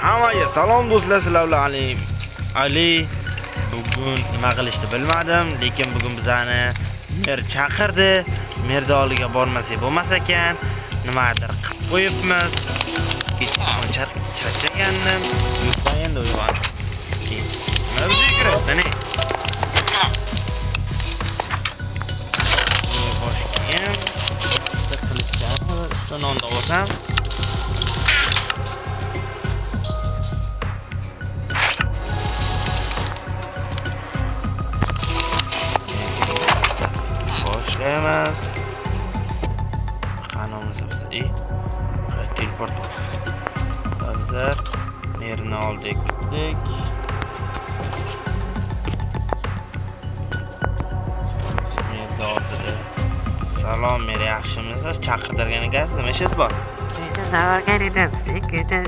Hammaga salom do'stlar, sizlar bilan Ali. Bugun nima qilishni bilmadim, lekin bugun bizani mer chaqirdi. Merda oldiga bormasak bo'lmas ekan. Nimadir qilib qo'yibmiz. Charchagandim. Endi uyg'ondim. Nima bizga yugurasizlar? Bosh kiyim. Qilibcha, nonda olsam. Boshlaymiz. Qanamiz biz. Teleport olsun. Bizler yerini aldık. Salom, meni yaxshimisiz? Chaqirtirgan ekansiz, nima ishingiz bor? Kecha savargan edim. Sen kecha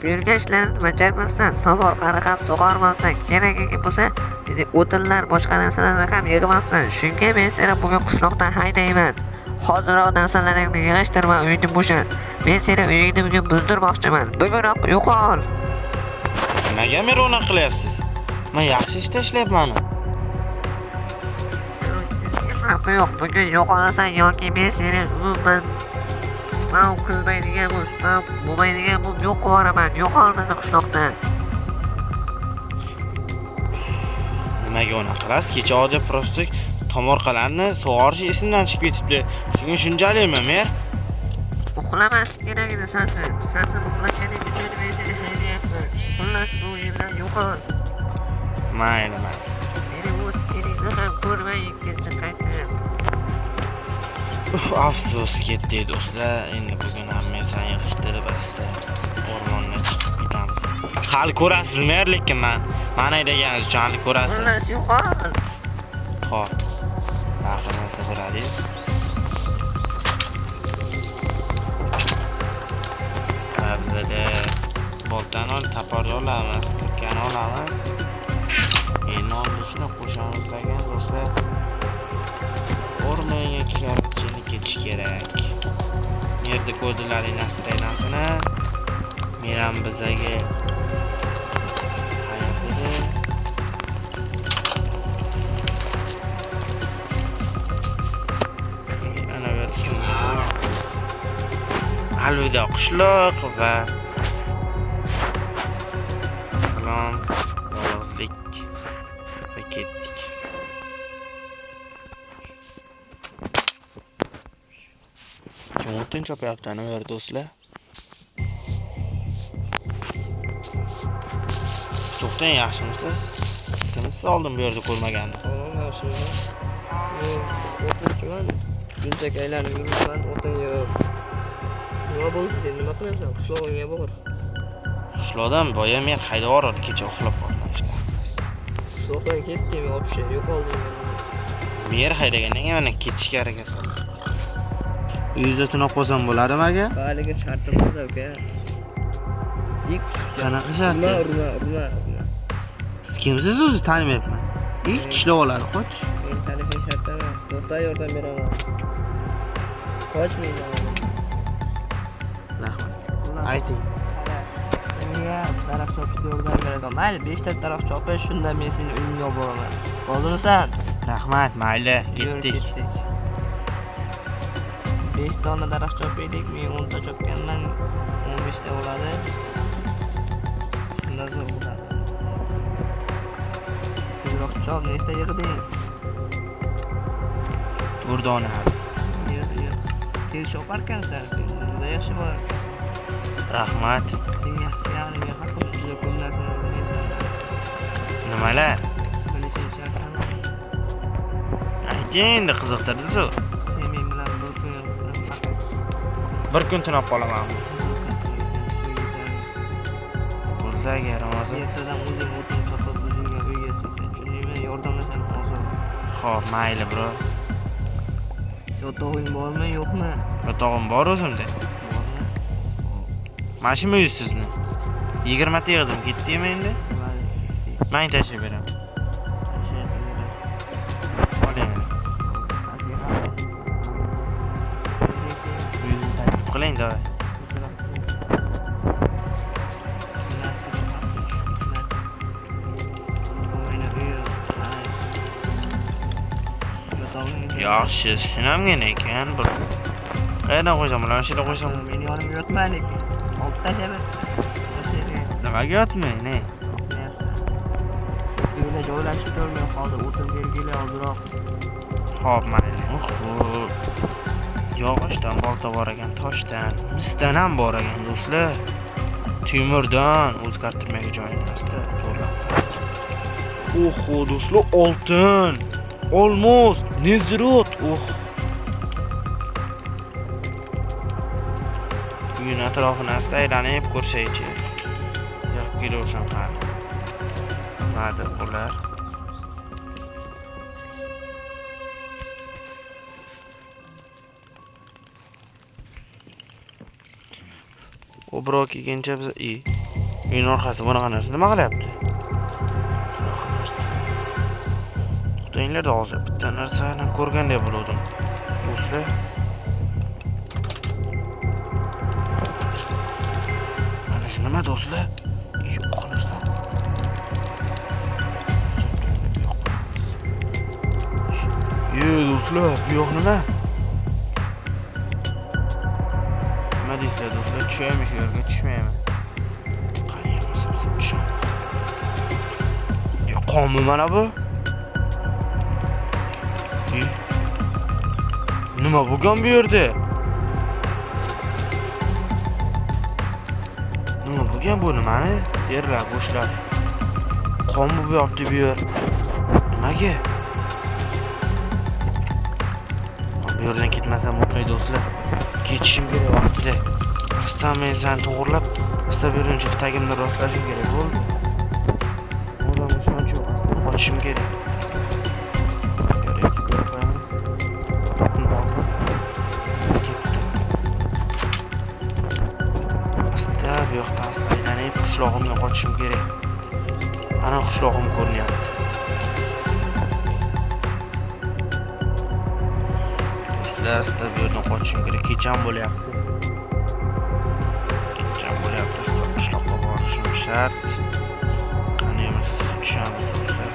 buyurgan ishlarni bajarmabsan. Tomor qaraqab sug'ormabsan. Kerak bo'lsa, bizni o'tinlar, boshqa narsalarni ham yig'mabsan. Shunga men seni bugun qishloqdan haydayman. Hozirroq narsalaringni yig'ishtirma, uyingni bo'shat. Men seni uyingni bugun buzdirmoqchiman. Bugunoq yo'qol. Nimaga meni unaqa qilyapsiz? Men yaxshi ishda ishlayapman. Farqi yo'q. Bugun yo'qolasan yoki men seni umuman spam qilmaydigan bo'lmaydigan bo'lib yo'q qo'yaraman. Yo'qolmasa qishloqdan. Nimaga unaqa qilasiz? Kecha oddiy prosta tomorqalarni sug'orish esimdan chiqib ketibdi. Shunga shunchalikmi, mer? Uxlamaslik kerak edi sensiz. Sensiz uxlaganing uchun men seni haydayapman. Xullas bu yerdan yo'qol. Mayli. Meni o'z keringni ham ko'rmay ikkinchi qaytdim. Afsus ketdi do'stlar. Endi bugun hammasini yig'ishtirib o'rmonga chiqib ketamiz. Hali ko'rasiz mer, lekin men aytganingiz uchun hali ko'rasiz. Xullas yo'qol. Xo'p. Narsa bo'ladi. Bizda boltani olib tapor olamiz, kirkani olamiz. Endi olishni qo'shamiz ekan do'stlar. O'rmonga ketish kerak. Yerda ko'rdilaring настроениясini. Men ham bizaga Alvida qishloq va salom, yolg'izlik va ketdik. Kim o'tin chopyapti ana bu yerda do'stlar? To'xtang, yaxshimisiz? Kimsiz oldin bu yerda ko'rmagandim. Yaxshiman. O'tinchiman. Shunchaki aylanib yuribman, o'tin yo'q. Nima bo'ldi, sen nima qilyapsan? Qishlog'ingga bor. Qishloqdan boya men haydab yubordi, kecha uxlab qoldim ishda. Qishloqdan ketdingmi, obshe, yo'qoldingmi? Men haydagandan keyin mana ketishga harakat qildim. Uyingizda tunab qolsam bo'ladimi aka? Haliga shartim bor aka. Qanaqa shart? Urma. Siz kimsiz o'zi tanimayapman. Qishloqlar qoch. Men tanishing shart emas. To'xta, yordam beraman. Qochmayman. Rahmat. Ayting. Menga daraxt chopishga yordam beraman. Mayli, 5 ta daraxt chopish, shundan men seni uyingga olib boraman. Rozimisan? Rahmat, mayli, ketdik. 5 dona daraxt chopaylik, men 10 ta chopganman, 15 ta bo'ladi. Shundan so'ng bo'ladi. Tezroq chop, nechta yig'ding? 4 dona. Tez choparkansan, sen juda yaxshi bor. Rahmat. Sen yaxshi haqim juda ko'p narsani bilmaysan. Nimalar? Bilishing shart emas. Endi qiziqtirdi-ku. Sen men bilan bir kun yotsan faqat. Bir kun tunab qolaman. Bo'ldi agar hozir. Ertadan o'zing o'tin chopib o'zingga uyga yasaysan. Tushundingmi? Yordamlasang hozir. Xo'p, mayli, bro. Yotog'ing bormi, yo'qmi? Yotog'im bor o'zimda. Bormi? Mana shu sizni 20 ta yig'dim, ketdingmi endi? Men tashib beraman. Oling. Qiling, davay. Yaxshi, shinamgina ekan bir. Qayerdan qo'ysam, mana shu yerda qo'ysam. Meni yonimga yotma lekin. Olib tashlab. Nimaga yotmay, ne? Uyda joylashib turmay qoldi. O'tin belgili ozroq. Xo'p, mayli. Yog'ochdan bolta bor ekan, toshdan, misdan ham bor ekan do'stlar. Temirdan o'zgartirmaga joy emasdi, to'g'rilab. Oho, do'stlar, oltin, olmos, nezrot. Uyning atrofini asta aylanib ko'rsaychi. Yo'q, kelaversam qani. Nima bular? O birov kelgancha biz uyning orqasi bunaqa narsa nima qilyapti? Shunaqa narsa. To'xtanglar hozir bitta narsani ko'rgandek bo'ldim. Do'stlar. Mana shu nima do'stlar? Yo'q narsa. Do'stlar, bu yoq nima? Nima deysizlar do'stlar? Tushaymi shu yerga, tushmaymi? Qani bo'lsa qonmi mana bu? Nima bo'lgan bu yerda? Nima bo'lgan bu nimani? Yerlar bo'shlar. Qonmi bu yoqda bu yer? Nimaga? Bu yerdan ketmasam bo'lmaydi do'stlar. Ketishim kerak vaqtida. Astan men seni to'g'rilab, asta bu yerdan juftagimni rostlashim kerak bo'ldi. Odam shuncha qochishim kerak. Asta bu yoqdan asta aylanib qishlog'imga qochishim kerak. Ana qishlog'im ko'rinyapti. Asta bu yerdan qochishim kerak. Kecham bo'lyapti. Qishloqqa borishim shart. Qani emas, tushamiz do'stlar.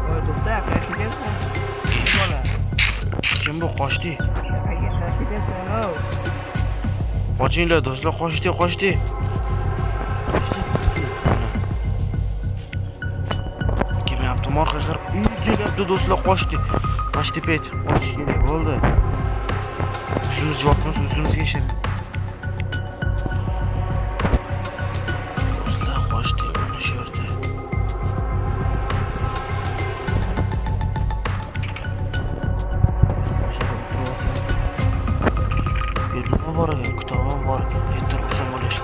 Voy do'stlar, qayerga ketyapsan? Kim bu qochdi? Qayerga ketyapsan? Qochinglar do'stlar, qochdi. Kelmayapti, morqa qirib. Kelyapti do'stlar, qochdi. Pet, qochish kerak bo'ldi. O'zimiz javobimiz o'zimizga yashirin. Do'stlar, qochdi mana shu yerda. Nima bor ekan, kitobim bor ekan. E'tirofsan bo'lish.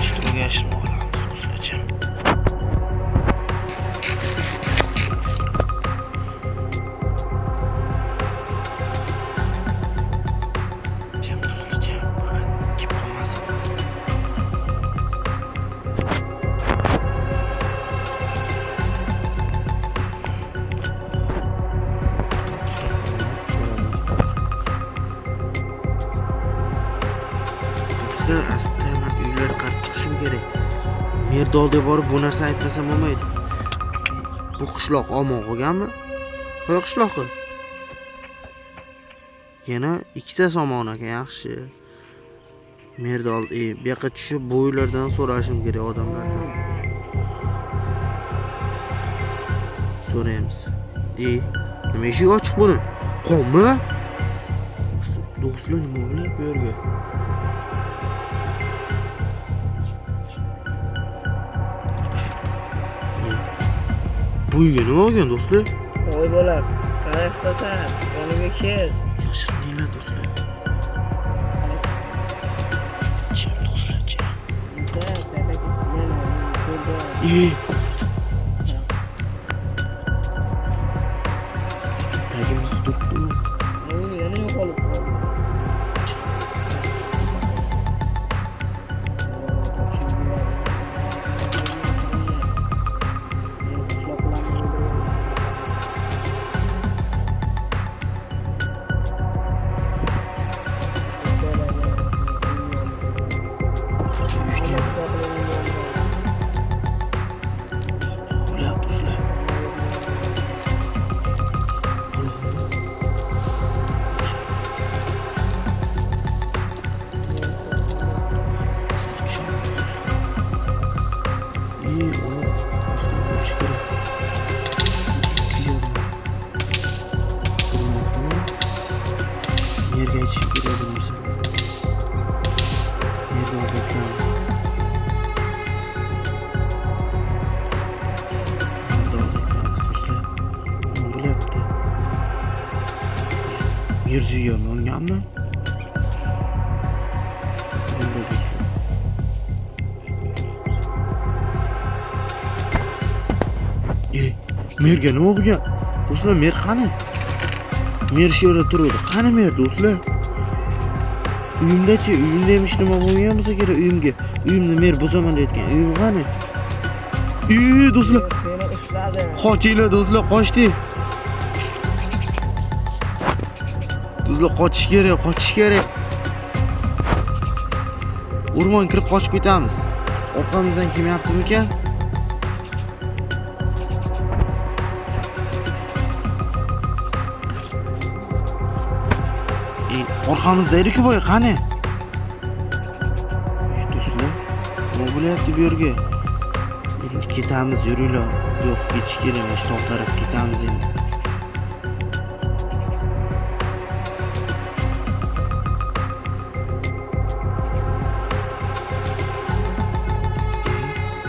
Ishtirok yashirib olamiz do'stlarcha. Asta men uylarga qarab chiqishim kerak. Merda oldiga borib bu narsa aytmasam bo'lmaydi. Bu qishloq omon qolganmi? Qo'y qishloqi. Yana ikkita somon ekan, yaxshi. Merda oldi, bu yoqqa tushib bu uylardan so'rashim kerak odamlardan. So'raymiz. Nima eshik ochiq buni? Qonmi? Do'stlar, nima bo'ladi bu yerga? Bu uyga nima bo'lgan do'stlar? Voy bola, qarayapsan, yonimga kel. Yashirininglar do'stlar. Jim do'stlar, jim. Tagimiz tutdi. Yana yo'qolib qoldi. Kerak narsa. Yerda o'tiramiz. Nima bo'lyapti? Mirziyo olganmi? Merga nima bo'lgan? Do'stlar, mer qani? Mer shu yerda turadi. Qani mer do'stlar? Uyimda-chi, uyimda ham ish nima bo'lgan bo'lsa kerak uyimga. Uyimni mer buzaman deyotgan. Uyim qani? Do'stlar, Seni ushladim. qochinglar do'stlar, qochdik. Do'stlar, qochish kerak. O'rmonga kirib qochib ketamiz. Orqamizdan kim yaptimikan? Orqamizda edi-ku boy, qani? Do'stlar, nima bo'lyapti bu yerga? Endi ketamiz, yuringlar. Yo'q, ketish kerak emas, to'xtarib ketamiz endi.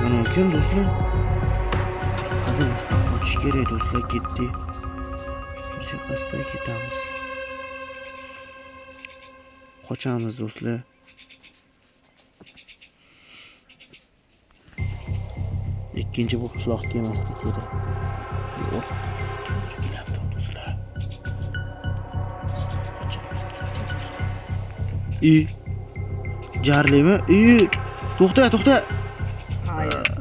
Mana ekan do'stlar. Qadamasdan qochish kerak do'stlar, ketdik. Shaqasdan ketamiz. Qochamiz do'stlar. Ikkinchi bu qishloqqa kelmaslik kerak. Bu kimdir kelyapti do'stlar. Qochamiz do'stlar. Jarlimi? To'xta. Hayır.